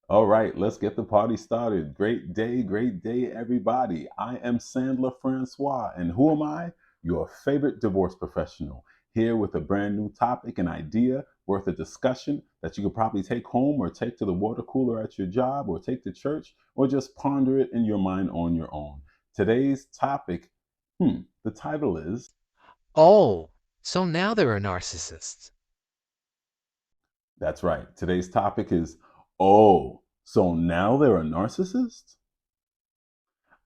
All right, let's get the party started. Great day, everybody. I am Sandler Francois, and who am I? Your favorite divorce professional, here with a brand new topic and idea worth a discussion that you could probably take home or take to the water cooler at your job or take to church or just ponder it in your mind on your own. Today's topic, the title is Oh, so now there are narcissists. that's right. Today's topic is, oh, so now they're a narcissist?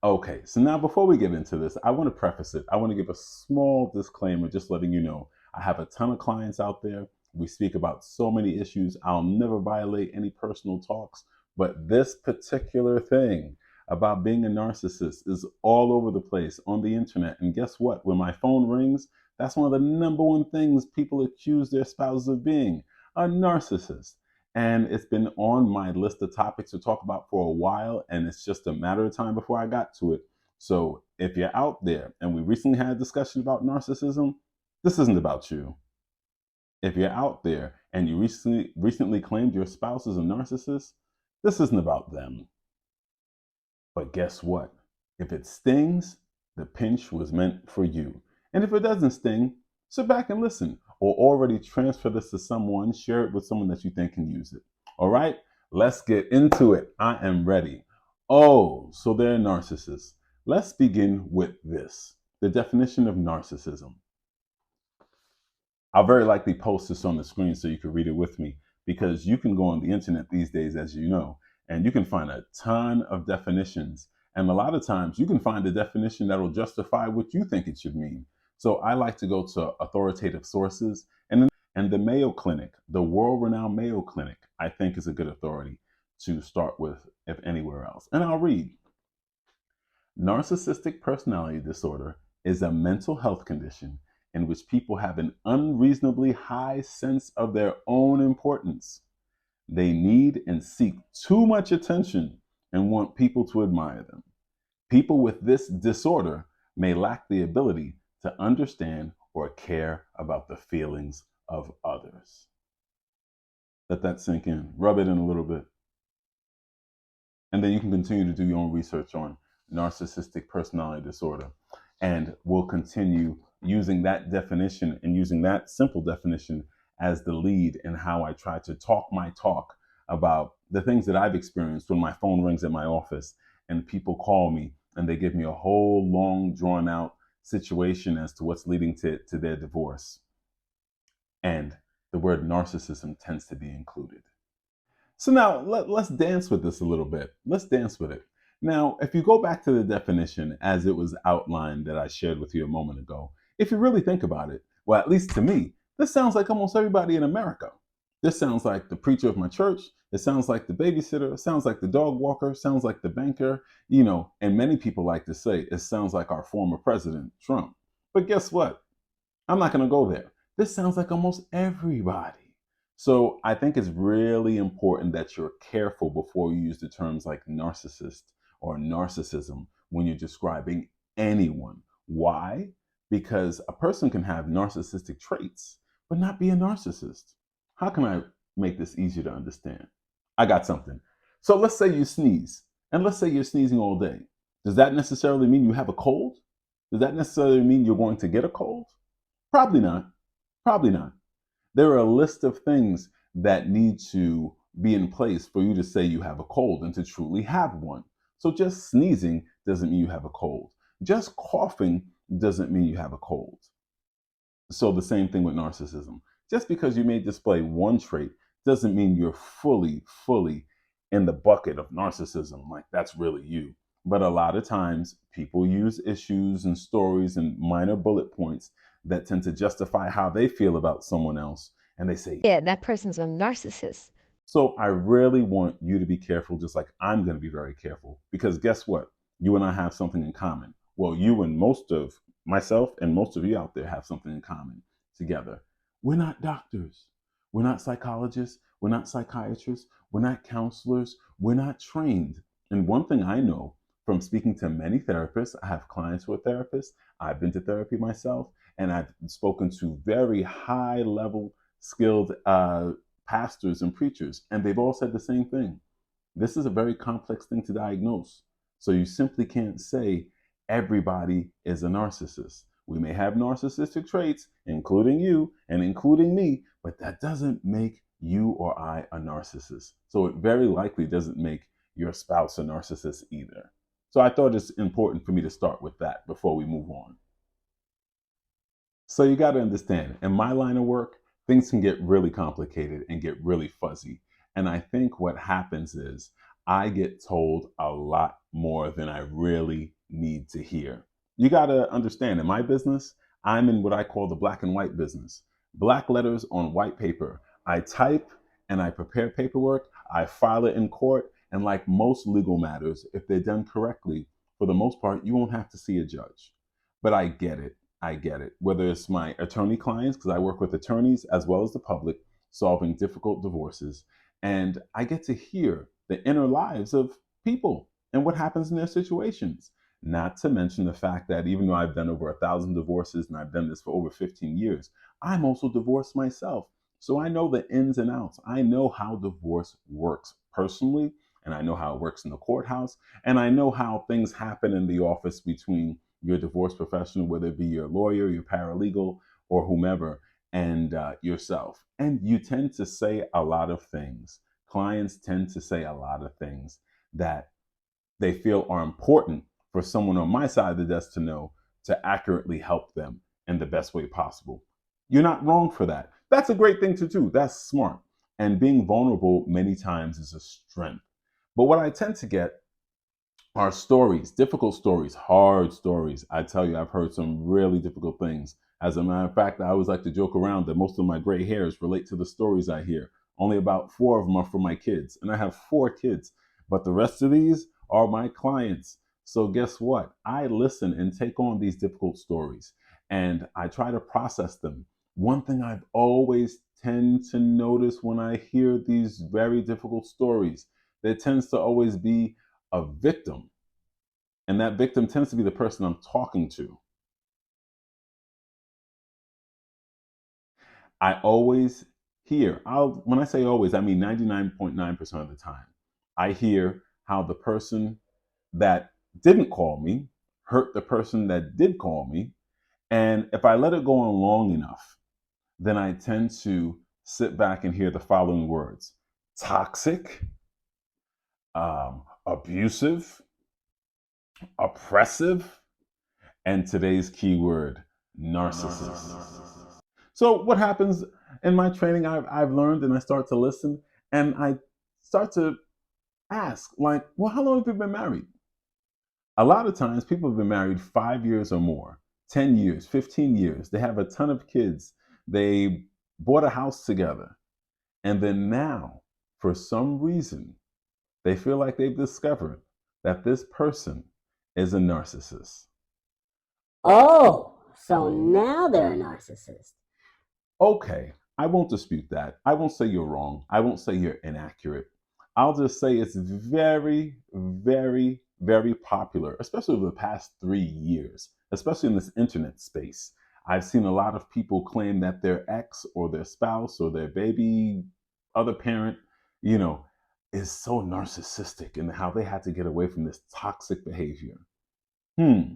Okay, so now before we get into this, I want to preface it. I want to give a small disclaimer, just letting you know I have a ton of clients out there. We speak about so many issues. I'll never violate any personal talks, but this particular thing about being a narcissist is all over the place on the internet. And guess what? When my phone rings, that's one of the number one things people accuse their spouses of being a narcissist. And it's been on my list of topics to talk about for a while, and it's just a matter of time before I got to it. So if you're out there and we recently had a discussion about narcissism, this isn't about you. If you're out there and you recently claimed your spouse is a narcissist, this isn't about them. But guess what? If it stings, the pinch was meant for you. And if it doesn't sting, sit back and listen, or already transfer this to someone, share it with someone that you think can use it. All right, let's get into it. I am ready. Oh, so they're narcissists. Let's begin with this, the definition of narcissism. I'll very likely post this on the screen so you can read it with me because you can go on the internet these days, as you know, and you can find a ton of definitions. And a lot of times you can find a definition that will justify what you think it should mean. So I like to go to authoritative sources. And the Mayo Clinic, the world renowned Mayo Clinic, I think is a good authority to start with, if anywhere else. And I'll read. Narcissistic personality disorder is a mental health condition in which people have an unreasonably high sense of their own importance. They need and seek too much attention and want people to admire them. People with this disorder may lack the ability to understand or care about the feelings of others. Let that sink in, rub it in a little bit. And then you can continue to do your own research on narcissistic personality disorder. And we'll continue using that definition and using that simple definition as the lead in how I try to talk my talk about the things that I've experienced when my phone rings at my office and people call me and they give me a whole long, drawn out situation as to what's leading to their divorce. And the word narcissism tends to be included. So now let's dance with this a little bit. Let's dance with it. Now, if you go back to the definition as it was outlined that I shared with you a moment ago, if you really think about it, well, at least to me, this sounds like almost everybody in America. This sounds like the preacher of my church. It sounds like the babysitter. It sounds like the dog walker. It sounds like the banker. And many people like to say it sounds like our former president, Trump. But guess what? I'm not going to go there. This sounds like almost everybody. So I think it's really important that you're careful before you use the terms like narcissist or narcissism when you're describing anyone. Why? Because a person can have narcissistic traits, but not be a narcissist. How can I make this easier to understand? I got something. So let's say you sneeze, and let's say you're sneezing all day. Does that necessarily mean you have a cold? Does that necessarily mean you're going to get a cold? Probably not. Probably not. There are a list of things that need to be in place for you to say you have a cold and to truly have one. So just sneezing doesn't mean you have a cold. Just coughing doesn't mean you have a cold. So the same thing with narcissism. Just because you may display one trait doesn't mean you're fully in the bucket of narcissism. Like that's really you. But a lot of times people use issues and stories and minor bullet points that tend to justify how they feel about someone else. And they say, Yeah, that person's a narcissist. so I really want you to be careful, just like I'm going to be very careful. Because guess what? You and I have something in common. Well, you and most of myself and most of you out there have something in common together. We're not doctors. We're not psychologists. We're not psychiatrists. We're not counselors. We're not trained. And one thing I know from speaking to many therapists, I have clients who are therapists. I've been to therapy myself, and I've spoken to very high level skilled pastors and preachers, and they've all said the same thing. This is a very complex thing to diagnose. So you simply can't say everybody is a narcissist. We may have narcissistic traits, including you and including me, but that doesn't make you or I a narcissist. So it very likely doesn't make your spouse a narcissist either. So I thought it's important for me to start with that before we move on. So you got to understand, in my line of work, things can get really complicated and get really fuzzy. And I think what happens is I get told a lot more than I really need to hear. You got to understand, in my business, I'm in what I call the black and white business. Black letters on white paper. I type and I prepare paperwork, I file it in court, and like most legal matters, if they're done correctly, for the most part, you won't have to see a judge. But I get it. I get it. Whether it's my attorney clients, because I work with attorneys as well as the public, solving difficult divorces. And I get to hear the inner lives of people and what happens in their situations. Not to mention the fact that even though I've done over 1,000 divorces and I've done this for over 15 years, I'm also divorced myself. So I know the ins and outs. I know how divorce works personally, and I know how it works in the courthouse, and I know how things happen in the office between your divorce professional, whether it be your lawyer, your paralegal, or whomever, and yourself. And you tend to say a lot of things. Clients tend to say a lot of things that they feel are important for someone on my side of the desk to know to accurately help them in the best way possible. You're not wrong for that. That's a great thing to do. That's smart. And being vulnerable many times is a strength. But what I tend to get are stories, difficult stories, hard stories. I tell you, I've heard some really difficult things. As a matter of fact, I always like to joke around that most of my gray hairs relate to the stories I hear. Only about 4 of them are for my kids, and I have 4 kids. But the rest of these are my clients. So guess what? I listen and take on these difficult stories, and I try to process them. One thing I've always tend to notice when I hear these very difficult stories, there tends to always be a victim, and that victim tends to be the person I'm talking to. I always hear, when I say always, I mean 99.9% of the time, I hear how the person that didn't call me hurt the person that did call me. And if I let it go on long enough, then I tend to sit back and hear the following words: toxic, abusive, oppressive, and today's keyword, narcissist. So what happens in my training, I've learned, and I start to listen, and I start to ask, like, well, how long have you been married? A lot of times people have been married 5 years or more, 10 years, 15 years. They have a ton of kids. They bought a house together. And then now, for some reason, they feel like they've discovered that this person is a narcissist. Oh, so now they're a narcissist. Okay, I won't dispute that. I won't say you're wrong. I won't say you're inaccurate. I'll just say it's very, very, very popular, especially over the past 3 years, especially in this internet space. I've seen a lot of people claim that their ex or their spouse or their baby other parent, you know, is so narcissistic and how they had to get away from this toxic behavior. Hmm.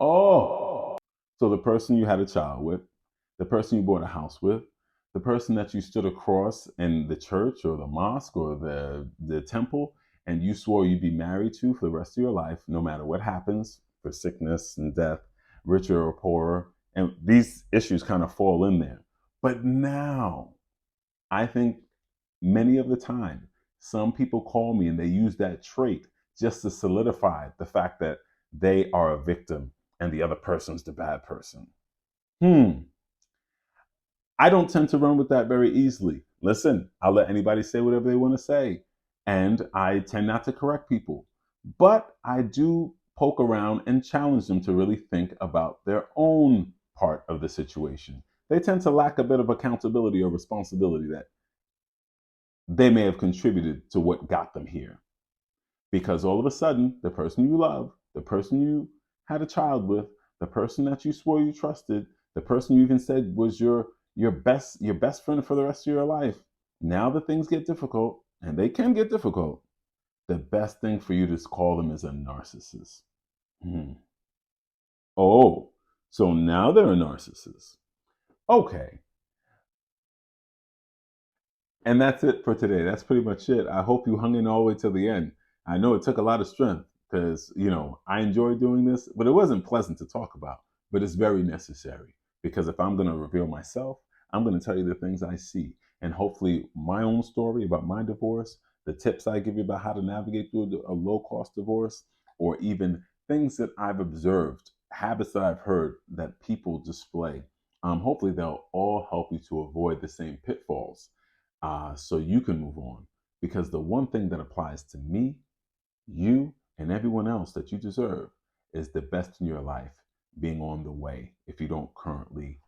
Oh, so the person you had a child with, the person you bought a house with, the person that you stood across in the church or the mosque or the temple, and you swore you'd be married to for the rest of your life, no matter what happens, for sickness and death, richer or poorer. And these issues kind of fall in there. But now, I think many of the time, some people call me and they use that trait just to solidify the fact that they are a victim and the other person's the bad person. I don't tend to run with that very easily. Listen, I'll let anybody say whatever they want to say. And I tend not to correct people. But I do poke around and challenge them to really think about their own part of the situation. They tend to lack a bit of accountability or responsibility that they may have contributed to what got them here. Because all of a sudden, the person you love, the person you had a child with, the person that you swore you trusted, the person you even said was your best friend for the rest of your life. Now that things get difficult, and they can get difficult, the best thing for you to call them is a narcissist. Oh, so now they're a narcissist. Okay. And that's it for today. That's pretty much it. I hope you hung in all the way till the end. I know it took a lot of strength because, I enjoy doing this, but it wasn't pleasant to talk about. But it's very necessary because if I'm going to reveal myself, I'm going to tell you the things I see. And hopefully, my own story about my divorce, the tips I give you about how to navigate through a low cost divorce, or even things that I've observed, habits that I've heard that people display. Hopefully, they'll all help you to avoid the same pitfalls so you can move on. Because the one thing that applies to me, you, and everyone else that you deserve is the best in your life being on the way if you don't currently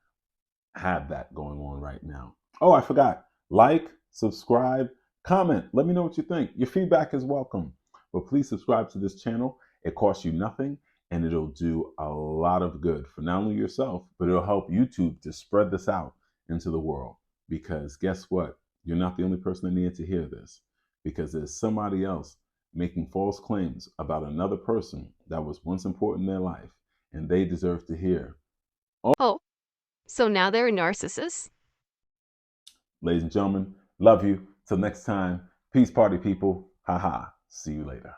have that going on right now. Oh, I forgot. Like, subscribe, comment. Let me know what you think. Your feedback is welcome. But please subscribe to this channel. It costs you nothing and it'll do a lot of good for not only yourself, but it'll help YouTube to spread this out into the world. Because guess what? You're not the only person that needed to hear this. Because there's somebody else making false claims about another person that was once important in their life, and they deserve to hear. Oh, so now they're a narcissist? Ladies and gentlemen, love you. Till next time, peace party people. Haha. See you later.